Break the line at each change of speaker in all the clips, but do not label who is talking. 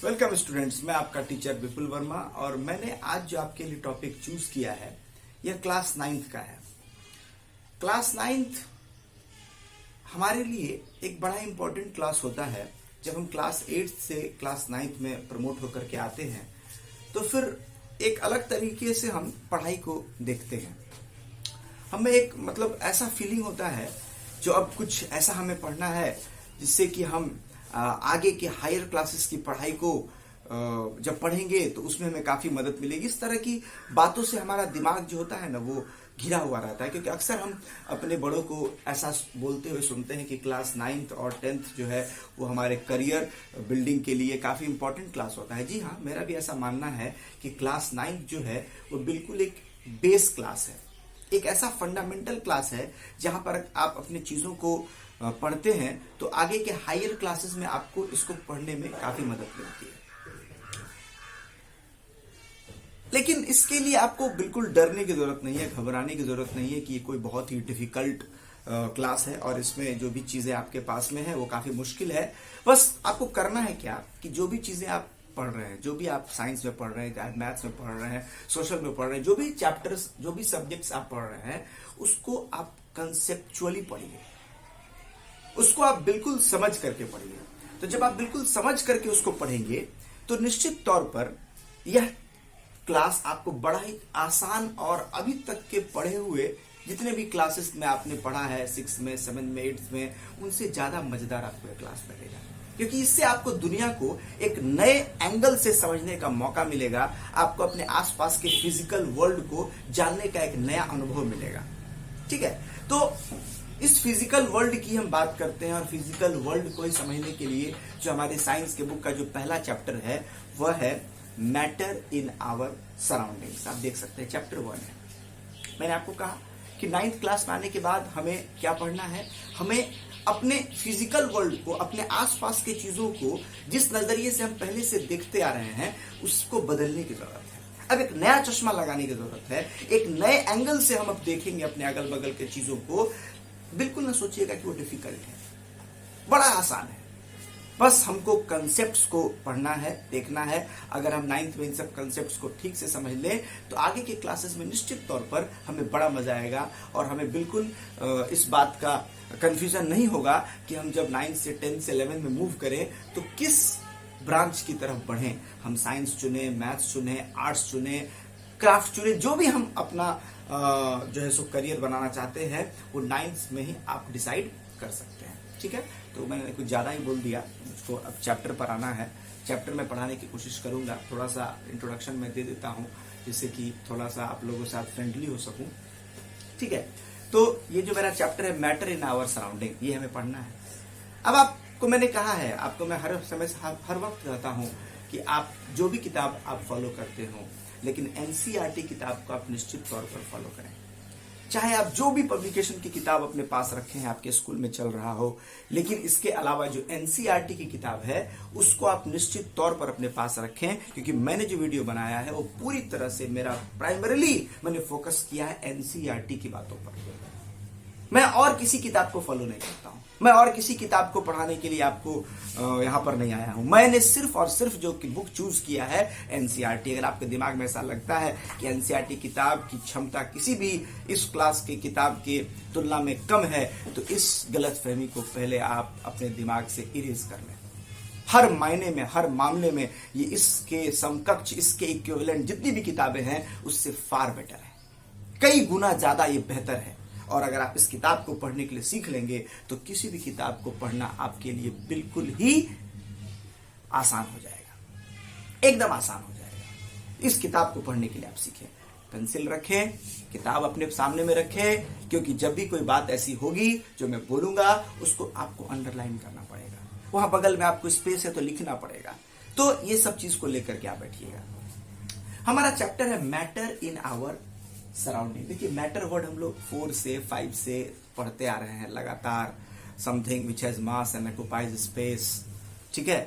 Welcome students, मैं आपका teacher विपुल वर्मा और मैंने आज जो आपके लिए टॉपिक चूज किया है यह क्लास 9th का है। क्लास 9th हमारे लिए एक बड़ा इंपॉर्टेंट क्लास होता है। जब हम क्लास 8 से क्लास 9th में प्रमोट होकर के आते हैं तो फिर एक अलग तरीके से हम पढ़ाई को देखते हैं। हमें एक ऐसा फीलिंग होता है जो अब कुछ ऐसा हमें पढ़ना है जिससे कि हम आगे के हायर क्लासेस की पढ़ाई को जब पढ़ेंगे तो उसमें हमें काफी मदद मिलेगी। इस तरह की बातों से हमारा दिमाग जो होता है ना वो घिरा हुआ रहता है, क्योंकि अक्सर हम अपने बड़ों को ऐसा बोलते हुए सुनते हैं कि क्लास 9th और 10th जो है वो हमारे करियर बिल्डिंग के लिए काफी इंपॉर्टेंट क्लास होता है। जी हाँ, मेरा भी ऐसा मानना है कि क्लास 9th जो है वो बिल्कुल एक बेस क्लास है, एक ऐसा फंडामेंटल क्लास है जहां पर आप अपनी चीजों को पढ़ते हैं तो आगे के हायर क्लासेस में आपको इसको पढ़ने में काफी मदद मिलती है। लेकिन इसके लिए आपको बिल्कुल डरने की जरूरत नहीं है, घबराने की जरूरत नहीं है कि ये कोई बहुत ही डिफिकल्ट क्लास है और इसमें जो भी चीजें आपके पास में है वो काफी मुश्किल है। बस आपको करना है क्या कि जो भी चीजें आप पढ़ रहे हैं, जो भी आप साइंस में पढ़ रहे हैं, चाहे मैथ्स में पढ़ रहे हैं, सोशल में पढ़ रहे हैं, जो भी चैप्टर्स, जो भी सब्जेक्ट्स आप पढ़ रहे हैं उसको आप कंसेप्चुअली पढ़िए, उसको आप बिल्कुल समझ करके पढ़िए। तो जब आप बिल्कुल समझ करके उसको पढ़ेंगे तो निश्चित तौर पर यह क्लास आपको बड़ा ही आसान और अभी तक के पढ़े हुए जितने भी क्लासेस में आपने पढ़ा है 6 में, 7 में, 8 में, उनसे ज्यादा मजेदार आपको यह क्लास लगेगा, क्योंकि इससे आपको दुनिया को एक नए एंगल से समझने का मौका मिलेगा। आपको अपने आसपास के फिजिकल वर्ल्ड को जानने का एक नया अनुभव मिलेगा। ठीक है, तो इस फिजिकल वर्ल्ड की हम बात करते हैं और फिजिकल वर्ल्ड को ही समझने के लिए जो हमारे साइंस के बुक का जो पहला चैप्टर है वह है मैटर इन आवर सराउंडिंग्स। आप देख सकते हैं चैप्टर 1 है। मैंने आपको कहा कि 9th क्लास में आने के बाद हमें क्या पढ़ना है, हमें अपने फिजिकल वर्ल्ड को, अपने आसपास के चीजों को जिस नजरिए से हम पहले से देखते आ रहे हैं उसको बदलने की जरूरत है। अब एक नया चश्मा लगाने की जरूरत है, एक नए एंगल से हम अब देखेंगे अपने अगल बगल के चीजों को। बिल्कुल ना सोचिएगा कि वो डिफिकल्ट है, बड़ा आसान है। बस हमको कंसेप्ट्स को पढ़ना है, देखना है। अगर हम 9th में इन सब कंसेप्ट्स को ठीक से समझ लें तो आगे के क्लासेस में निश्चित तौर पर हमें बड़ा मजा आएगा और हमें बिल्कुल इस बात का कंफ्यूजन नहीं होगा कि हम जब 9th से 10th से 11th में मूव करें तो किस ब्रांच की तरफ बढ़ें। हम साइंस चुने, मैथ्स चुने, आर्ट्स चुने, क्राफ्ट चुने, जो भी हम अपना जो है सो करियर बनाना चाहते हैं वो 9th में ही आप डिसाइड कर सकते हैं। ठीक है, तो मैंने कुछ ज्यादा ही बोल दिया, मुझको अब चैप्टर पर आना है। चैप्टर में पढ़ाने की कोशिश करूंगा, थोड़ा सा इंट्रोडक्शन में दे देता हूं जिससे कि थोड़ा सा आप लोगों के साथ फ्रेंडली हो सकूं। ठीक है, तो ये जो मेरा चैप्टर है मैटर इन आवर सराउंडिंग, ये हमें पढ़ना है। अब आपको मैंने कहा है, आपको मैं हर समय हर वक्त कहता हूं कि आप जो भी किताब आप फॉलो करते हो, लेकिन एनसीईआरटी किताब को आप निश्चित तौर पर फॉलो करें। चाहे आप जो भी पब्लिकेशन की किताब अपने पास रखे हैं, आपके स्कूल में चल रहा हो, लेकिन इसके अलावा जो एनसीईआरटी की किताब है उसको आप निश्चित तौर पर अपने पास रखें, क्योंकि मैंने जो वीडियो बनाया है वो पूरी तरह से मेरा प्राइमरीली मैंने फोकस किया है एनसीईआरटी की बातों पर। मैं और किसी किताब को फॉलो नहीं करता हूं, मैं और किसी किताब को पढ़ाने के लिए आपको यहां पर नहीं आया हूं। मैंने सिर्फ और सिर्फ जो बुक चूज किया है एनसीईआरटी। अगर आपके दिमाग में ऐसा लगता है कि एनसीईआरटी किताब की क्षमता किसी भी इस क्लास की किताब की तुलना में कम है तो इस गलतफहमी को पहले आप अपने दिमाग से इरेज कर लें। हर मायने में, हर मामले में ये इसके समकक्ष, इसके इक्विवेलेंट जितनी भी किताबें हैं उससे फार बेटर है, कई गुना ज्यादा ये बेहतर है। और अगर आप इस किताब को पढ़ने के लिए सीख लेंगे तो किसी भी किताब को पढ़ना आपके लिए बिल्कुल ही आसान हो जाएगा, एकदम आसान हो जाएगा। इस किताब को पढ़ने के लिए आप सीखें, पेंसिल रखें, किताब अपने सामने में रखें, क्योंकि जब भी कोई बात ऐसी होगी जो मैं बोलूंगा उसको आपको अंडरलाइन करना पड़ेगा, वहां बगल में आपको स्पेस है तो लिखना पड़ेगा। तो ये सब चीज को लेकर के आप बैठिएगा। हमारा चैप्टर है मैटर इन आवर सराउंडिंग। देखिए, मैटर वर्ड हम लोग 4 से 5 से पढ़ते आ रहे हैं लगातार। Something which has mass and occupies space, ठीक है,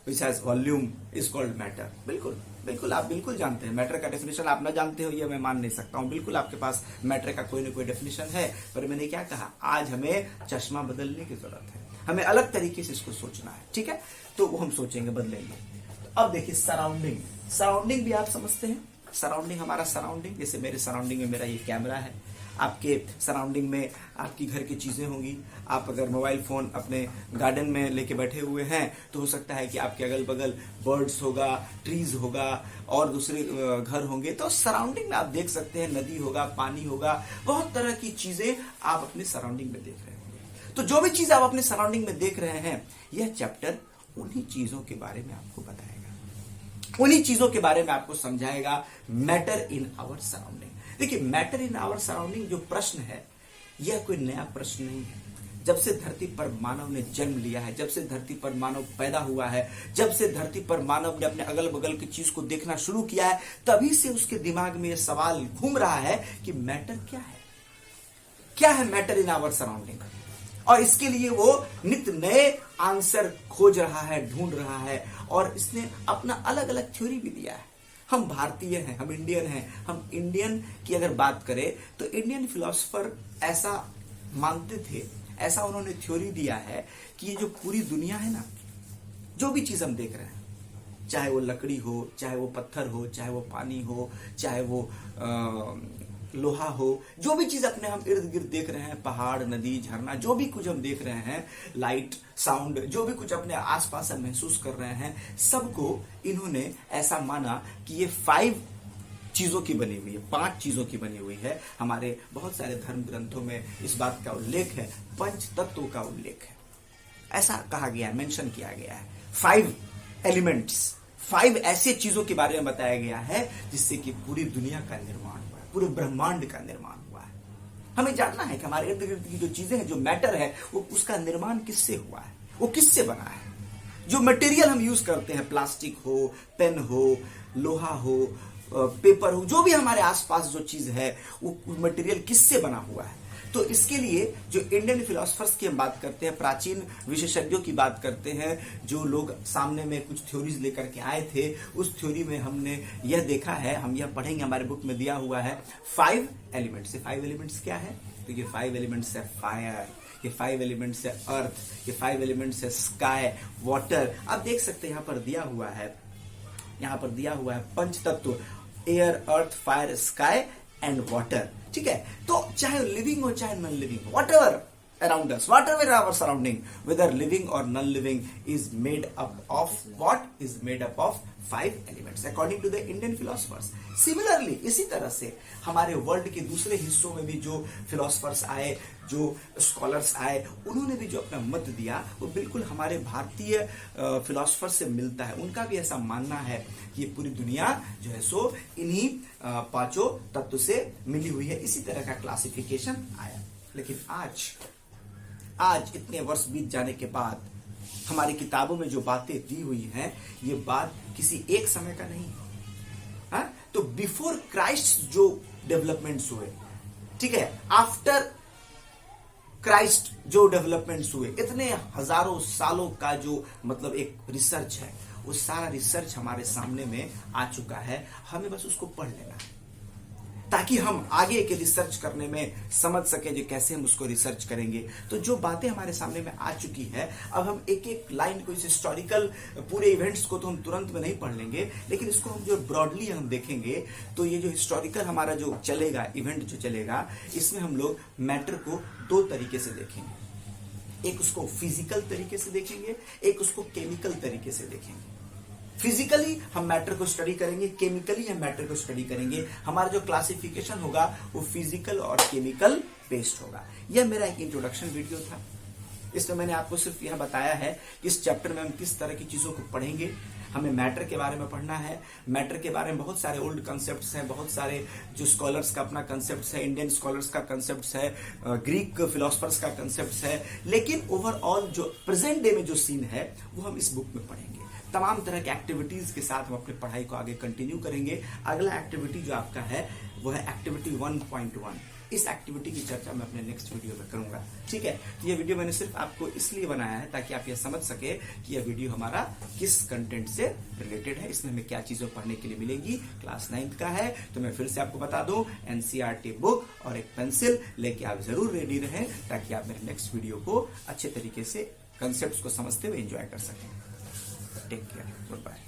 which has volume is called matter. बिल्कुल बिल्कुल, आप बिल्कुल जानते हैं मैटर का डेफिनेशन। आप ना जानते हो ये मैं मान नहीं सकता हूं। बिल्कुल आपके पास मैटर का कोई ना कोई डेफिनेशन है, पर मैंने क्या कहा, आज हमें चश्मा बदलने की जरूरत है, हमें अलग तरीके से इसको सोचना है। ठीक है, तो वो हम सोचेंगे, बदलेंगे। अब देखिए सराउंडिंग, सराउंडिंग भी आप समझते हैं। सराउंडिंग, हमारा सराउंडिंग, जैसे मेरे सराउंडिंग में मेरा ये कैमरा है, आपके सराउंडिंग में आपकी घर की चीजें होंगी। आप अगर मोबाइल फोन अपने गार्डन में लेके बैठे हुए हैं तो हो सकता है कि आपके अगल बगल बर्ड्स होगा, ट्रीज होगा और दूसरे घर होंगे। तो सराउंडिंग में आप देख सकते हैं नदी होगा, पानी होगा, बहुत तरह की चीजें आप अपने सराउंडिंग में देख रहे होंगे। तो जो भी चीज आप अपने सराउंडिंग में देख रहे हैं, यह चैप्टर उन्हीं चीजों के बारे में आपको बताएगा, उन्हीं चीजों के बारे में आपको समझाएगा। Matter in our surrounding. देखिए, मैटर इन आवर सराउंडिंग जो प्रश्न है, यह कोई नया प्रश्न नहीं है। जब से धरती पर मानव ने जन्म लिया है, जब से धरती पर मानव पैदा हुआ है, जब से धरती पर मानव ने अपने अगल बगल की चीज को देखना शुरू किया है, तभी से उसके दिमाग में यह सवाल घूम रहा है कि मैटर क्या है, क्या है मैटर इन आवर सराउंडिंग। और इसके लिए वो नित्य नए आंसर खोज रहा है, ढूंढ रहा है, और इसने अपना अलग अलग थ्योरी भी दिया है। हम भारतीय हैं, हम इंडियन हैं। हम इंडियन की अगर बात करें तो इंडियन फिलोसोफर ऐसा मानते थे, ऐसा उन्होंने थ्योरी दिया है कि ये जो पूरी दुनिया है ना, जो भी चीज हम देख रहे हैं, चाहे वो लकड़ी हो, चाहे वो पत्थर हो, चाहे वो पानी हो, चाहे वो लोहा हो, जो भी चीज अपने हम इर्द गिर्द देख रहे हैं, पहाड़, नदी, झरना, जो भी कुछ हम देख रहे हैं, लाइट, साउंड, जो भी कुछ अपने आसपास हम महसूस कर रहे हैं, सबको इन्होंने ऐसा माना कि ये 5 चीजों की बनी हुई है, 5 चीजों की बनी हुई है। हमारे बहुत सारे धर्म ग्रंथों में इस बात का उल्लेख है, 5 तत्वों का उल्लेख है, ऐसा कहा गया है, मेंशन किया गया है। 5 एलिमेंट्स, 5 ऐसे चीजों के बारे में बताया गया है जिससे कि पूरी दुनिया का निर्माण हुआ है, पूरे ब्रह्मांड का निर्माण हुआ है। हमें जानना है कि हमारे इर्द गिर्द की जो चीजें हैं, जो मैटर है, वो उसका निर्माण किससे हुआ है, वो किससे बना है। जो मटेरियल हम यूज करते हैं, प्लास्टिक हो, पेन हो, लोहा हो, पेपर हो, जो भी हमारे आसपास जो चीज है, वो मटेरियल किससे बना हुआ है। तो इसके लिए जो इंडियन फिलोसफर्स की हम बात करते हैं, प्राचीन विशेषज्ञों की बात करते हैं, जो लोग सामने में कुछ थ्योरीज लेकर के आए थे, उस थ्योरी में हमने यह देखा है, हम यह पढ़ेंगे, हमारे बुक में दिया हुआ है 5 एलिमेंट्स। 5 एलिमेंट्स क्या है? तो ये 5 एलिमेंट्स है फायर, ये 5 एलिमेंट्स है अर्थ, ये 5 एलिमेंट्स है स्काई, वाटर। आप देख सकते हैं यहाँ पर दिया हुआ है, यहाँ पर दिया हुआ है 5 तत्व, air, earth, fire, sky and water. ठीक है, तो चाहे लिविंग हो चाहे non living, whatever around us, whatever our surrounding, whether living और non living, is made up of what? Is made up of 5 elements according to the Indian philosophers. Similarly इसी तरह से हमारे world के दूसरे हिस्सों में भी जो फिलोसफर्स आए, जो स्कॉलर्स आए, उन्होंने भी जो अपना मत दिया, वो बिल्कुल हमारे भारतीय फिलोसफर से मिलता है। उनका भी ऐसा मानना है कि ये पूरी दुनिया जो है सो इन्हीं 5 तत्व से मिली हुई है। इसी तरह का क्लासिफिकेशन आया। लेकिन आज इतने वर्ष बीत जाने के बाद हमारी किताबों में जो बातें दी हुई हैं, ये बात किसी एक समय का नहीं है। हाँ? तो बिफोर क्राइस्ट जो डेवलपमेंट्स हुए, ठीक है, आफ्टर क्राइस्ट जो डेवलपमेंट्स हुए, इतने हजारों सालों का जो मतलब एक रिसर्च है, वो सारा रिसर्च हमारे सामने में आ चुका है। हमें बस उसको पढ़ लेना है ताकि हम आगे के रिसर्च करने में समझ सके जो कैसे हम उसको रिसर्च करेंगे। तो जो बातें हमारे सामने में आ चुकी है, अब हम एक एक लाइन को, इस हिस्टोरिकल पूरे इवेंट्स को तो हम तुरंत में नहीं पढ़ लेंगे, लेकिन इसको हम जो ब्रॉडली हम देखेंगे, तो ये जो हिस्टोरिकल हमारा जो चलेगा, इवेंट जो चलेगा, इसमें हम लोग मैटर को 2 तरीके से देखेंगे। एक उसको फिजिकल तरीके से देखेंगे, एक उसको केमिकल तरीके से देखेंगे। फिजिकली हम मैटर को स्टडी करेंगे, केमिकली हम मैटर को स्टडी करेंगे। हमारा जो क्लासिफिकेशन होगा वो फिजिकल और केमिकल बेस्ड होगा। यह मेरा एक इंट्रोडक्शन वीडियो था। इसमें मैंने आपको सिर्फ यह बताया है कि इस चैप्टर में हम किस तरह की चीजों को पढ़ेंगे। हमें मैटर के बारे में पढ़ना है। मैटर के बारे में बहुत सारे ओल्ड कंसेप्ट्स हैं, बहुत सारे जो स्कॉलर्स का अपना कंसेप्ट है, इंडियन स्कॉलर्स का कंसेप्ट है, ग्रीक फिलोसफर्स का कंसेप्ट है। लेकिन ओवरऑल जो प्रेजेंट डे में जो सीन है वो हम इस बुक में पढ़ेंगे। तमाम तरह के एक्टिविटीज के साथ हम अपनी पढ़ाई को आगे कंटिन्यू करेंगे। अगला एक्टिविटी जो आपका है वो है एक्टिविटी 1.1। इस एक्टिविटी की चर्चा मैं अपने नेक्स्ट वीडियो में करूंगा। ठीक है, तो ये वीडियो मैंने सिर्फ आपको इसलिए बनाया है ताकि आप ये समझ सके कि यह वीडियो हमारा किस कंटेंट से रिलेटेड है, इसमें हमें क्या चीजें पढ़ने के लिए मिलेगी। क्लास 9th का है, तो मैं फिर से आपको बता दूं, NCERT बुक और एक पेंसिल लेके आप जरूर रेडी रहें ताकि आप मेरे नेक्स्ट वीडियो को अच्छे तरीके से कंसेप्ट को समझते हुए एंजॉय कर सकें। Take care, good bye.